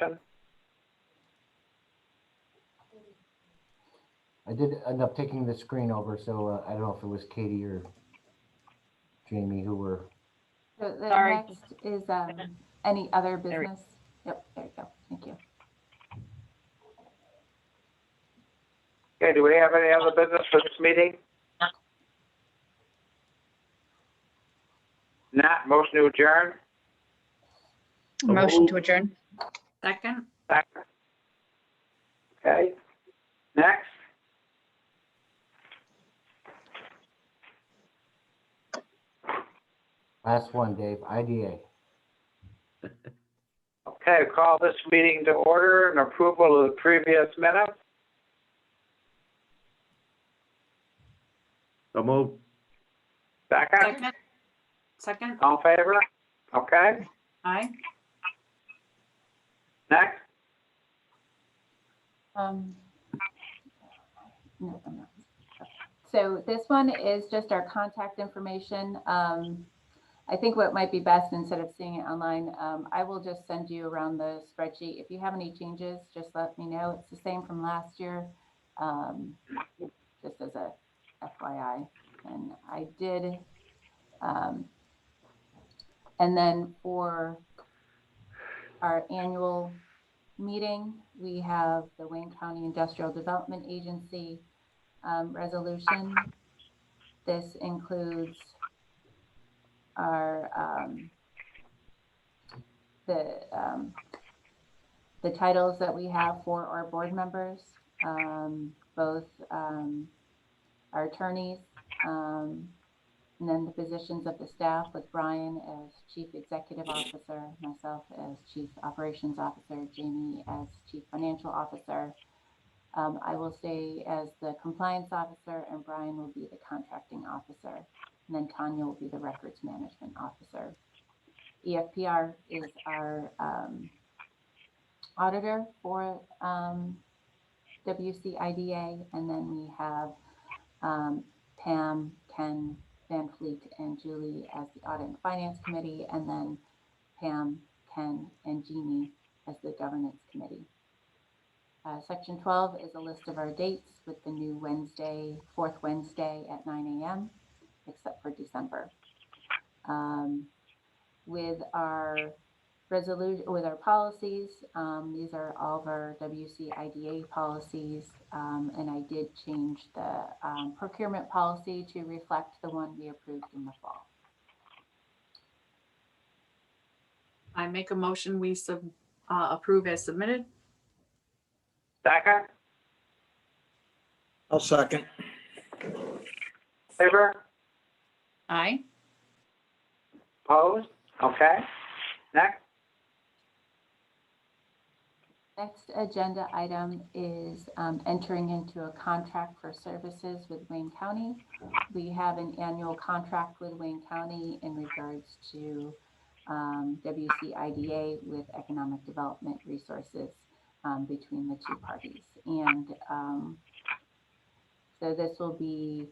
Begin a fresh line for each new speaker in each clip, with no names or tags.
I did end up taking the screen over, so I don't know if it was Katie or Jamie who were.
So the
Sorry.
next is any other business? Yep, there you go. Thank you.
Okay, do we have any other business for this meeting? Not, motion to adjourn?
Motion to adjourn.
Second.
Second. Okay, next.
Last one, Dave, IDA.
Okay, call this meeting to order and approval of the previous minutes.
So moved.
Second,
Second.
all in favor? Okay,
Aye.
next.
No, I'm not. So this one is just our contact information. I think what might be best, instead of seeing it online, I will just send you around the spreadsheet. If you have any changes, just let me know. It's the same from last year, just as a FYI. And I did, and then for our annual meeting, we have the Wayne County Industrial Development Agency resolution. This includes our the titles that we have for our board members, both our attorneys, and then the positions of the staff, with Brian as Chief Executive Officer, myself as Chief Operations Officer, Jamie as Chief Financial Officer. I will stay as the Compliance Officer, and Brian will be the Contracting Officer. And then Tanya will be the Records Management Officer. EFPR is our auditor for WCIDA. And then we have Pam, Ken, Van Fleet, and Julie as the Audit and Finance Committee. And then Pam, Ken, and Jeannie as the Governance Committee. Section 12 is a list of our dates with the new Wednesday, fourth Wednesday at 9 a.m. except for December. With our resolution, with our policies, these are all of our WCIDA policies, and I did change the procurement policy to reflect the one we approved in the fall.
I make a motion we approve as submitted.
Second,
I'll second.
favor?
Aye.
Opposed? Okay, next.
Next agenda item is entering into a contract for services with Wayne County. We have an annual contract with Wayne County in regards to WCIDA with economic development resources between the two parties. And so this will be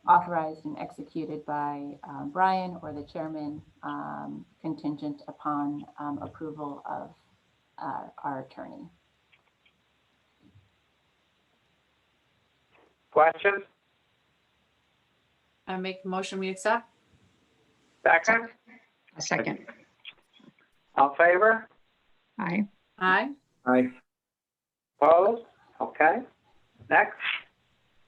authorized and executed by Brian or the chairman, contingent upon approval of our attorney.
Questions?
I make a motion we accept.
Second,
A second.
all in favor?
Aye.
Aye.
Aye.
Opposed? Okay, next.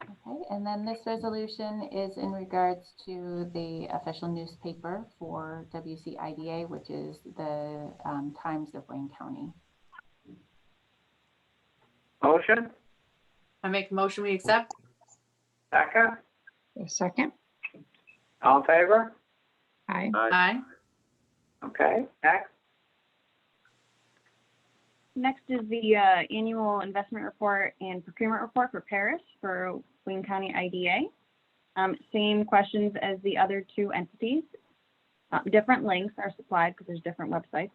Okay, and then this resolution is in regards to the official newspaper for WCIDA, which is the Times of Wayne County.
Motion,
I make a motion we accept.
second,
A second.
all in favor?
Aye.
Aye.
Okay, next.
Next is the annual investment report and procurement report for Paris for Wayne County IDA. Same questions as the other two entities. Different links are supplied because there's different websites.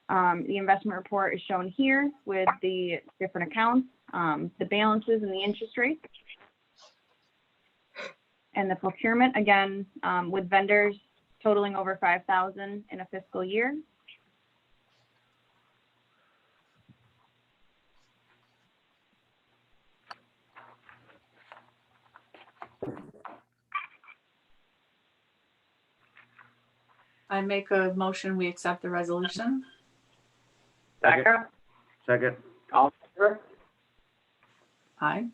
The investment report is shown here with the different accounts, the balances and the interest rates. And the procurement, again, with vendors totaling over 5,000 in a fiscal year.
I make a motion, we accept the resolution.
Second,
Second.
all in favor?
Aye.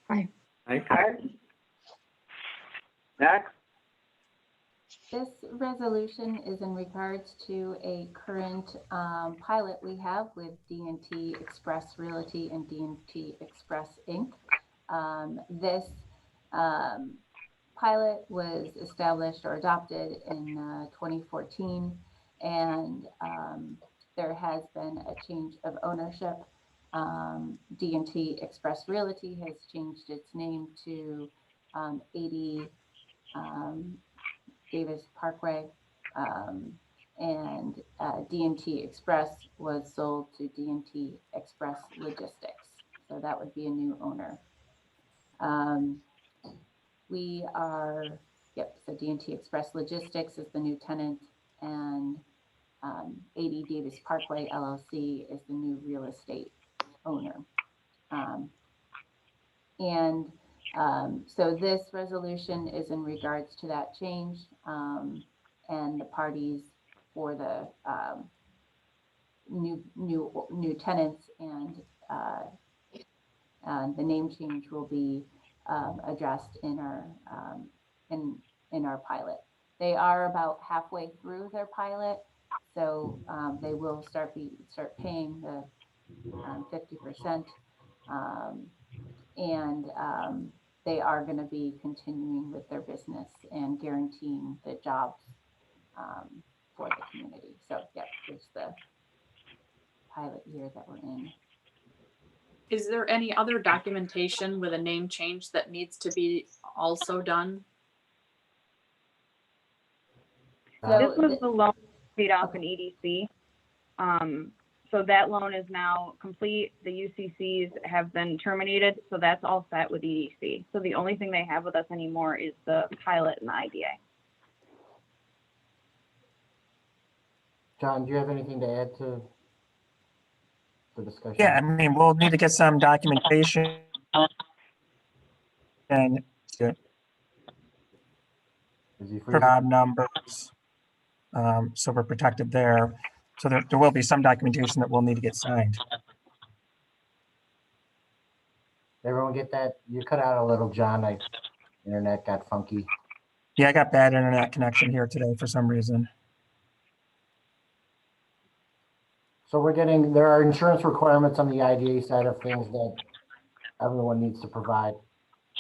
Aye.
Aye. Next,
This resolution is in regards to a current pilot we have with D&T Express Realty and D&T Express Inc. This pilot was established or adopted in 2014, and there has been a change of ownership. D&T Express Realty has changed its name to 80 Davis Parkway, and D&T Express was sold to D&T Express Logistics. So that would be a new owner. So D&T Express Logistics is the new tenant, and 80 Davis Parkway LLC is the new real estate owner. So this resolution is in regards to that change, and the parties for the new tenants, and the name change will be addressed in our pilot. They are about halfway through their pilot, so they will start paying the 50%. They are going to be continuing with their business and guaranteeing the jobs for the community. So yeah, it's the pilot year that we're in.
Is there any other documentation with a name change that needs to be also done?
This was the loan paid off in EDC. So that loan is now complete. The UCCs have been terminated, so that's all set with EDC. So the only thing they have with us anymore is the pilot and the IDA.
John, do you have anything to add to the discussion?
Yeah, I mean, we'll need to get some documentation and
Is he free?
job numbers. So we're protected there. So there will be some documentation that we'll need to get signed.
Everyone get that? You cut out a little, John. Internet got funky.
Yeah, I got bad internet connection here today for some reason.
So there are insurance requirements on the IDA side of things that everyone needs to provide.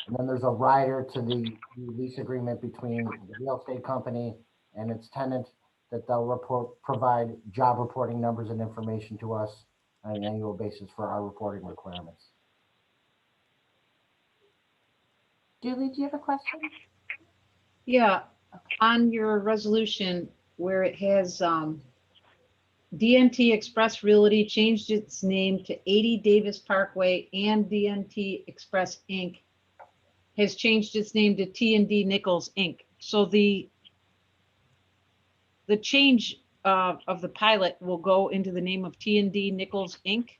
And then there's a rider to the lease agreement between the real estate company and its tenant that they'll provide job reporting numbers and information to us on an annual basis for our reporting requirements.
Julie, do you have a question?
Yeah, on your resolution where it has DNT Express Realty changed its name to 80 Davis Parkway, and DNT Express Inc. has changed its name to T&D Nichols Inc. So the change of the pilot will go into the name of T&D Nichols Inc.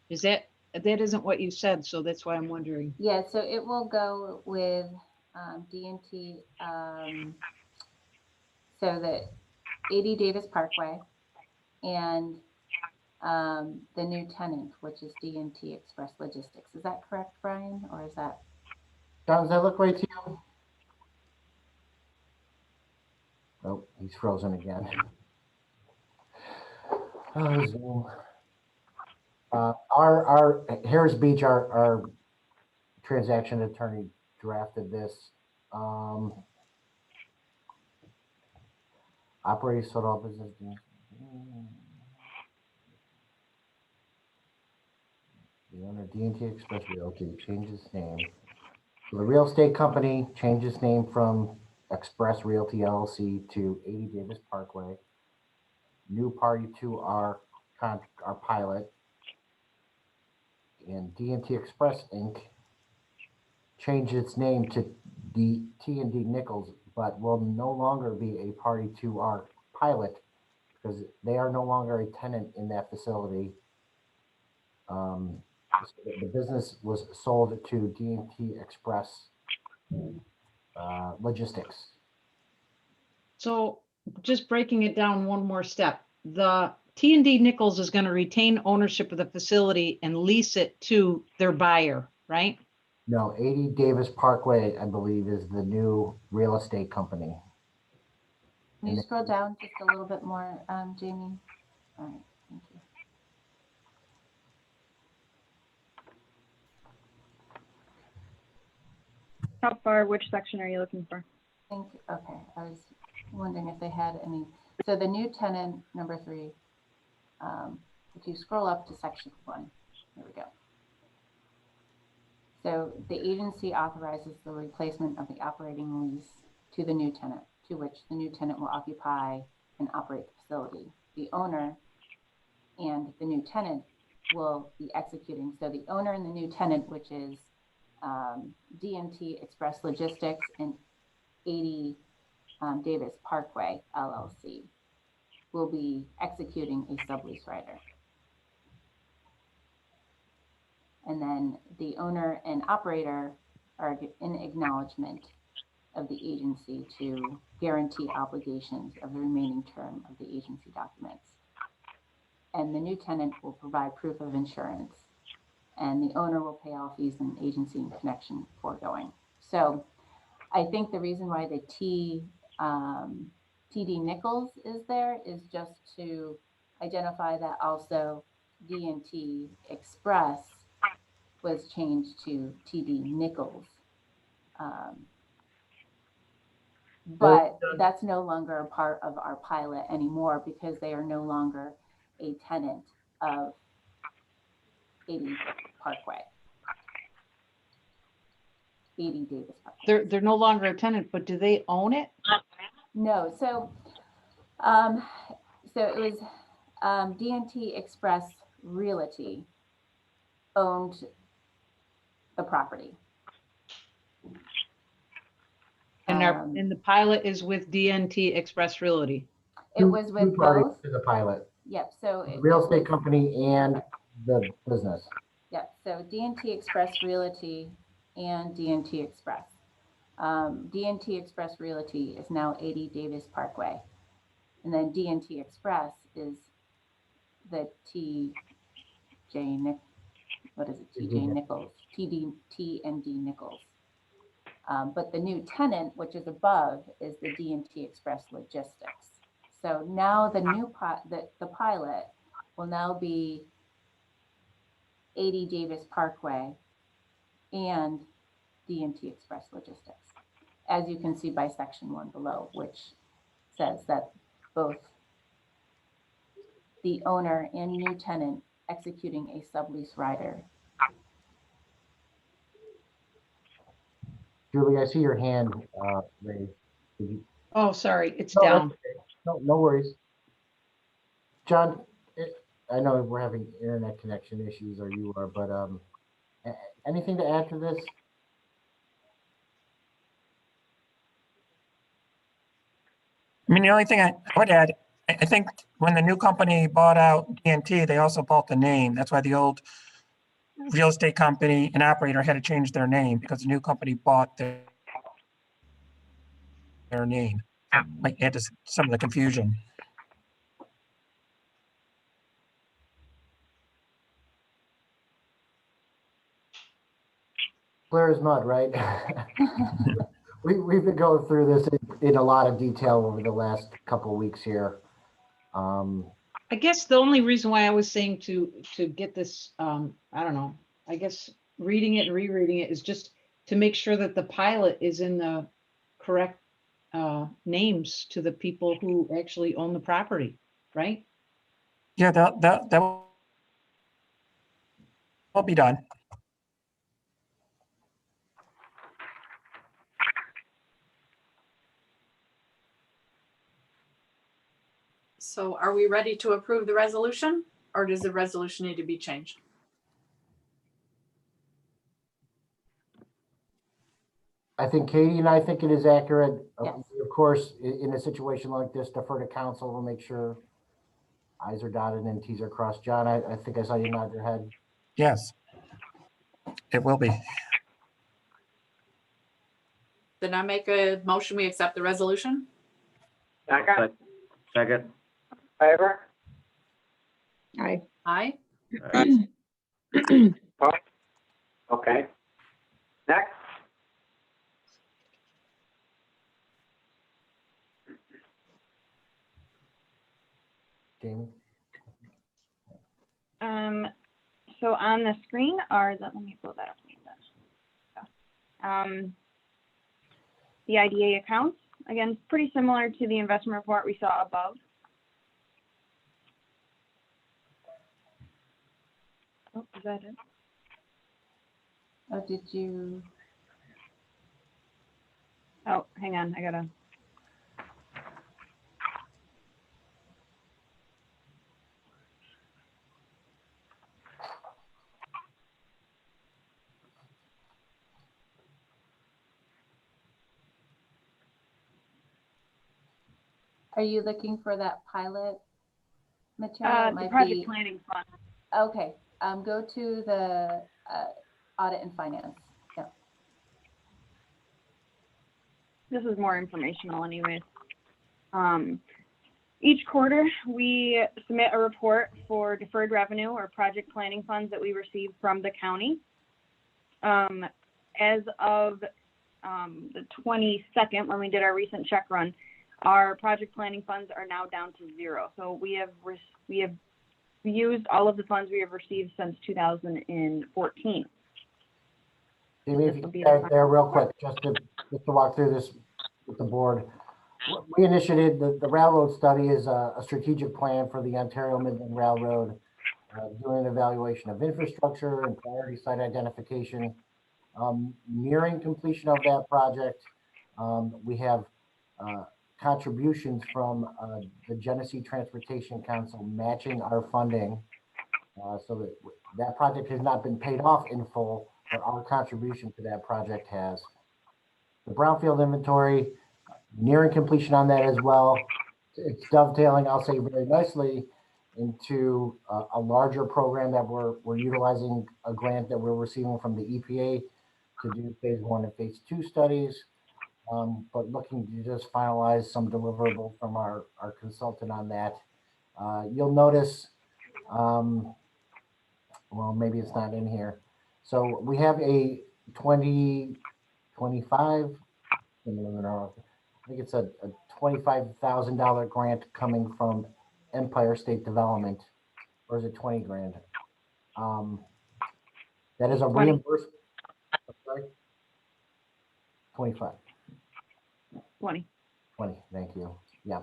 That isn't what you said, so that's why I'm wondering.
Yeah, so it will go with D&T, so that 80 Davis Parkway, and the new tenant, which is D&T Express Logistics. Is that correct, Brian, or is that?
John, does that look right to you? Oh, he's frozen again. Oh, Zoom. Our Harris Beach, our transaction attorney drafted this. Operating sold all business. The owner D&T Express Realty changed its name. So the real estate company changed its name from Express Realty LLC to 80 Davis Parkway. New party to our pilot. And D&T Express Inc. changed its name to T&D Nichols, but will no longer be a party to our pilot because they are no longer a tenant in that facility. The business was sold to D&T Express Logistics.
So just breaking it down one more step. The T&D Nichols is going to retain ownership of the facility and lease it to their buyer, right?
No, 80 Davis Parkway, I believe, is the new real estate company.
Can you scroll down just a little bit more, Jamie? All right, thank you.
How far, which section are you looking for?
Thank you. Okay, I was wondering if they had any. So the new tenant, number 3, if you scroll up to section 1, here we go. So the agency authorizes the replacement of the operating lease to the new tenant, to which the new tenant will occupy and operate the facility. The owner and the new tenant will be executing. So the owner and the new tenant, which is D&T Express Logistics and 80 Davis Parkway LLC, will be executing a sublease rider. And then the owner and operator are in acknowledgement of the agency to guarantee obligations of the remaining term of the agency documents. And the new tenant will provide proof of insurance, and the owner will pay all fees and agency and connection foregoing. So I think the reason why the TD Nichols is there is just to identify that also D&T Express was changed to TD Nichols. But that's no longer a part of our pilot anymore because they are no longer a tenant of 80 Parkway. 80 Davis Parkway.
They're no longer a tenant, but do they own it?
No, so it was D&T Express Realty owned the property.
And the pilot is with DNT Express Realty.
It was
Two
with
parties
both.
to the pilot,
Yep. So
the real estate company and the business.
Yep. So D&T Express Realty and D&T Express. D&T Express Realty is now 80 Davis Parkway, and then D&T Express is the TD Nichols. But the new tenant, which is above, is the D&T Express Logistics. So now the new the pilot will now be 80 Davis Parkway and D&T Express Logistics, as you can see by section 1 below, which says that both the owner and new tenant executing a sublease rider.
Julie, I see your hand raised. Did you?
Oh, sorry, it's
No, that's
down.
okay. No worries. John, I know we're having internet connection issues, or you are, but anything to add to this?
I mean, the only thing I would add, I think when the new company bought out DNT, they also bought the name. That's why the old real estate company and operator had to change their name because the new company bought their name. Might add to some of the confusion.
Clear as mud, right? We've been going through this in a lot of detail over the last couple of weeks here.
I guess the only reason why I was saying to get this, I don't know, I guess reading it and rereading it is just to make sure that the pilot is in the correct names to the people who actually own the property, right?
Yeah, that will be done.
So are we ready to approve the resolution, or does the resolution need to be changed?
I think Katie and I think it is accurate.
Yes.
Of course, in a situation like this, defer to council. We'll make sure I's are dotted and T's are crossed. John, I think I saw you nod your head.
Yes, it will be.
Then I make a motion, we accept the resolution.
Second,
Second.
favor?
Aye.
Aye.
Okay. Next,
Jamie?
So on the screen are let me pull that up. The IDA accounts, again, pretty similar to the investment report we saw above. Oh, is that it?
Oh, did you?
Oh, hang on, I gotta.
Are you looking for that pilot material? It
The
might
project
be-
planning fund.
Okay, go to the audit and finance. Yeah.
This is more informational anyways. Each quarter, we submit a report for deferred revenue or project planning funds that we receive from the county. As of the 22nd, when we did our recent check run, our project planning funds are now down to 0. So we have used all of the funds we have received since 2014.
Jamie, if
This
you
will be
start
the-
there real quick, just to walk through this with the board. We initiated, the railroad study is a strategic plan for the Ontario Midland Railroad, doing an evaluation of infrastructure and priority site identification. Nearing completion of that project, we have contributions from the Genesee Transportation Council matching our funding, so that project has not been paid off in full, but our contribution to that project has. The brownfield inventory, nearing completion on that as well. It's dovetailing, I'll say very nicely, into a larger program that we're utilizing a grant that we're receiving from the EPA to do phase 1 and phase 2 studies. But looking to just finalize some deliverable from our consultant on that. You'll notice, well, maybe it's not in here. So we have a 2025, I think it's a $25,000 grant coming from Empire State Development, or is it 20 grand? That is a
20.
reimbursement. Sorry? 25.
20.
20, thank you. Yeah.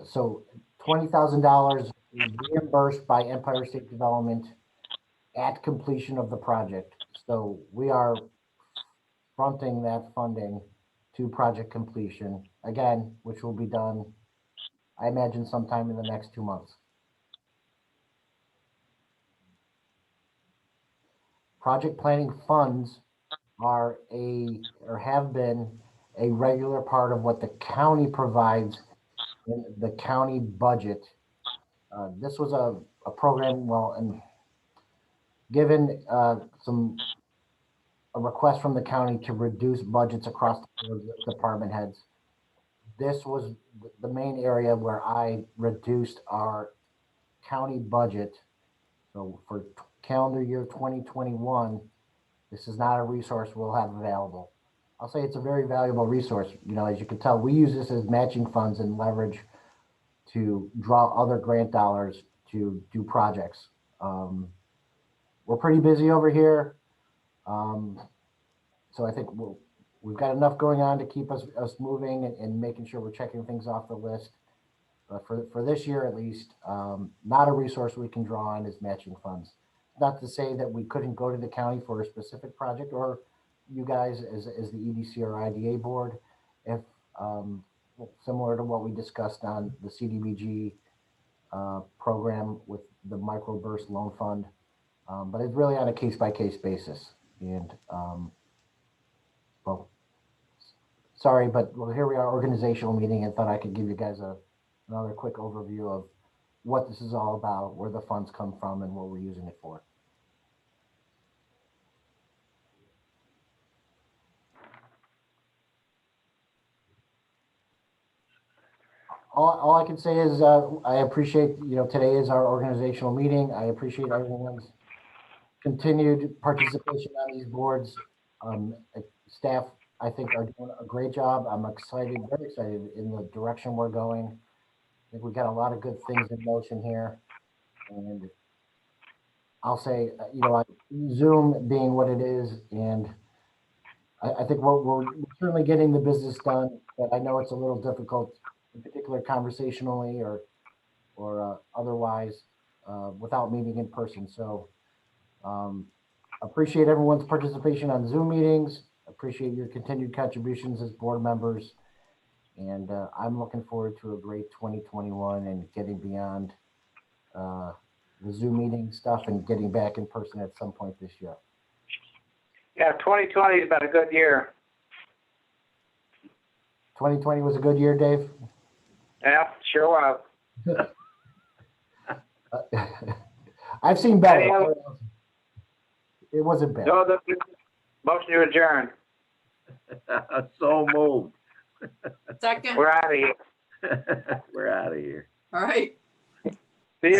So $20,000 reimbursed by Empire State Development at completion of the project. So we are fronting that funding to project completion, again, which will be done, I imagine, sometime in the next 2 months. Project planning funds are or have been a regular part of what the county provides in the county budget. This was a program, well, and given a request from the county to reduce budgets across the board with department heads. This was the main area where I reduced our county budget. So for calendar year 2021, this is not a resource we'll have available. I'll say it's a very valuable resource. You know, as you can tell, we use this as matching funds and leverage to draw other grant dollars to do projects. We're pretty busy over here. So I think we've got enough going on to keep us moving and making sure we're checking things off the list. But for this year, at least, not a resource we can draw on is matching funds. Not to say that we couldn't go to the county for a specific project, or you guys as the EDC or IDA board, if similar to what we discussed on the CDBG program with the microburst loan fund. But it's really on a case-by-case basis. And well, sorry, but here we are, organizational meeting, and thought I could give you guys another quick overview of what this is all about, where the funds come from, and what we're using it for. all I can say is, I appreciate, today is our organizational meeting. I appreciate everyone's continued participation on these boards. Staff, I think, are doing a great job. I'm excited, very excited in the direction we're going. I think we've got a lot of good things in motion here. And I'll say, Zoom being what it is, and I think we're certainly getting the business done, but I know it's a little difficult, in particular conversationally or otherwise, without meeting in person. So appreciate everyone's participation on Zoom meetings. Appreciate your continued contributions as board members. And I'm looking forward to a great 2021 and getting beyond the Zoom meeting stuff and getting back in person at some point this year.
Yeah, 2020 has been a good year.
2020 was a good year, Dave?
Yeah, sure was.
I've seen better.
Any other-
It wasn't bad.
No, the motion to adjourn.
So moved.
Second,
We're out of here.
We're out of here.
all right.